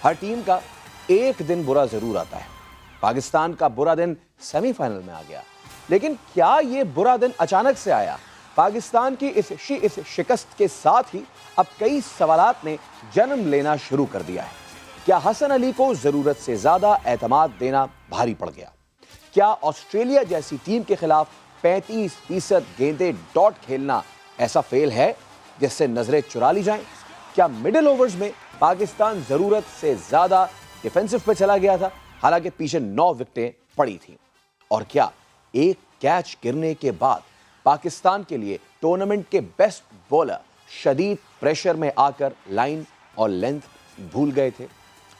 हर team का एक दिन बुरा जरूर आता है। पाकिस्तान का बुरा दिन सेमीफाइनल में आ गया, लेकिन क्या यह बुरा दिन अचानक से आया? पाकिस्तान की इस शिकस्त के साथ ही अब कई सवालात ने जन्म लेना शुरू कर दिया है। क्या हसन अली को जरूरत से ज्यादा एतमाद देना भारी पड़ गया? क्या ऑस्ट्रेलिया जैसी टीम के खिलाफ 35% गेंदे डॉट खेलना ऐसा फेल है जिससे नजरें चुरा ली जाएं? क्या मिडिल ओवर्स में पाकिस्तान जरूरत से ज्यादा डिफेंसिव पे चला गया था, हालांकि पीछे 9 विकेटें पड़ी थीं? और क्या एक कैच गिरने के बाद पाकिस्तान के लिए टूर्नामेंट के बेस्ट बॉलर शदीद प्रेशर में आकर लाइन और लेंथ भूल गए थे?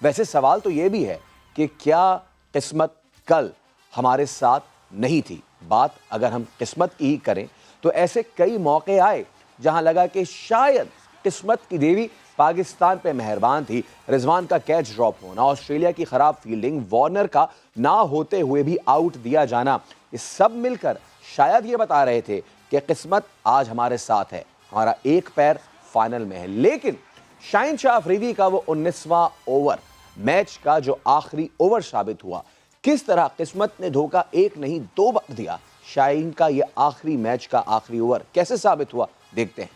वैसे सवाल तो यह भी है कि क्या किस्मत कल हमारे साथ नहीं थी? बात अगर हम किस्मत की ही करें तो ऐसे कई मौके आए जहां लगा कि शायद किस्मत की देवी पाकिस्तान पे मेहरबान थी। रिजवान का कैच ड्रॉप होना, ऑस्ट्रेलिया की खराब फील्डिंग, वार्नर का ना होते हुए भी आउट दिया जाना, ये सब मिलकर शायद ये बता रहे थे कि किस्मत आज हमारे साथ है, हमारा एक पैर फाइनल में है। लेकिन शाहीन शाह अफरीदी का वो 19वां ओवर मैच का जो आखिरी ओवर साबित हुआ, किस तरह किस्मत ने धोखा एक नहीं 2 बार दिया। शाहीन का ये आखिरी मैच का आखिरी ओवर कैसे साबित हुआ, देखते हैं।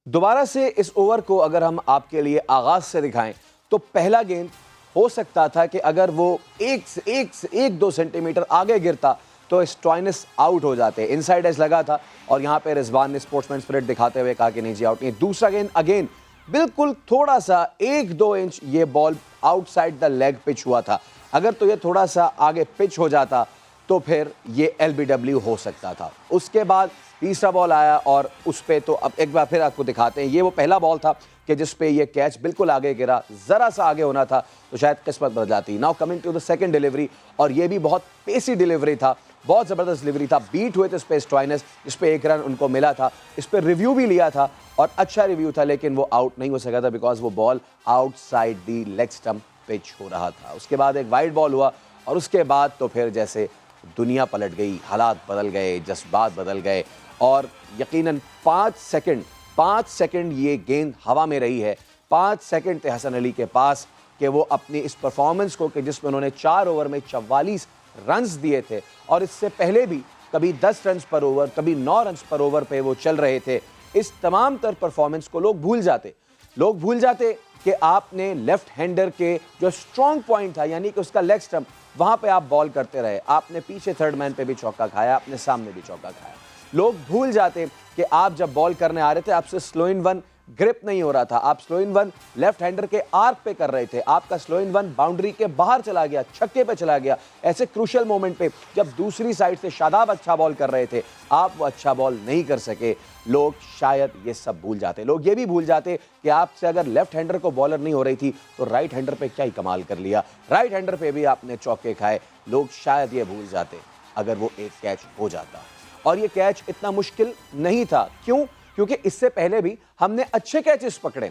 दोबारा से इस ओवर को अगर हम आपके लिए आगाज से दिखाएं तो पहला गेंद हो सकता था कि अगर वो 1-2 सेंटीमीटर आगे गिरता तो स्टॉइनिस आउट हो जाते। इनसाइड एज लगा था और यहां पे रिजवान ने स्पोर्ट्समैन स्पिरिट दिखाते हुए कहा कि नहीं जी आउट नहीं। दूसरा गेंद अगेन बिल्कुल थोड़ा सा 1-2 इंच ये ball outside the leg pitch हुआ था। अगर तो ये थोड़ा सा आगे पिच हो जाता तो फिर ये एलबीडब्ल्यू हो सकता था। उसके बाद तीसरा बॉल आया और उस पे तो अब एक बार फिर आपको दिखाते हैं। ये वो पहला बॉल था कि जिस पे ये कैच बिल्कुल आगे गिरा, जरा सा आगे होना था तो शायद किस्मत बदल जाती। Now coming to the second delivery, और ये भी बहुत पेसी डिलीवरी था, बहुत जबरदस्त डिलीवरी था। बीट हुए थे इस पे स्टॉइनिस, इस पे 1 रन उनको मिला था। इस पे रिव्यू भी लिया था और अच्छा रिव्यू था, लेकिन वो आउट नहीं हो सका था बिकॉज वो ball outside the leg stump pitch हो रहा था। उसके बाद एक वाइड बॉल हुआ और उसके बाद तो फिर जैसे दुनिया पलट गई, हालात बदल गए, जज्बात बदल गए और यकीनन 5 सेकंड ये गेंद हवा में रही है। 5 सेकंड थे हसन अली के पास कि वो अपनी इस परफॉर्मेंस को, कि जिसमें उन्होंने 4 ओवर में 44 रन्स दिए थे और इससे पहले भी कभी 10 रन्स पर ओवर, कभी 9 रन्स पर ओवर पे वो चल रहे थे। इस तमाम तर परफॉर्मेंस को लोग भूल जाते कि आपने लेफ्ट हैंडर के जो स्ट्रॉन्ग पॉइंट था, यानी कि उसका लेग स्टंप, वहां पे आप बॉल करते रहे। आपने पीछे थर्ड मैन पे भी चौका खाया, आपने सामने भी चौका खाया। लोग भूल जाते कि आप जब बॉल करने आ रहे थे आपसे स्लो इन वन ग्रिप नहीं हो रहा था, आप slow in one left hander के आर्क पे कर रहे थे, आपका स्लो इन वन बाउंड्री के बाहर चला गया, छक्के पे चला गया। ऐसे क्रूशियल मोमेंट पे जब दूसरी साइड से शादाब अच्छा बॉल कर रहे थे, आप वो अच्छा बॉल नहीं कर सके। लोग शायद ये सब भूल जाते। लोग ये भी भूल जाते कि आपसे अगर लेफ्ट हैंडर को बॉलर नहीं हो रही थी तो राइट हैंडर पे क्या ही कमाल कर लिया, राइट हैंडर पे भी आपने चौके खाए। लोग शायद ये भूल जाते अगर वो एक कैच हो जाता। और ये कैच इतना मुश्किल नहीं था। क्यों? क्योंकि इससे पहले भी हमने अच्छे कैचेस पकड़े।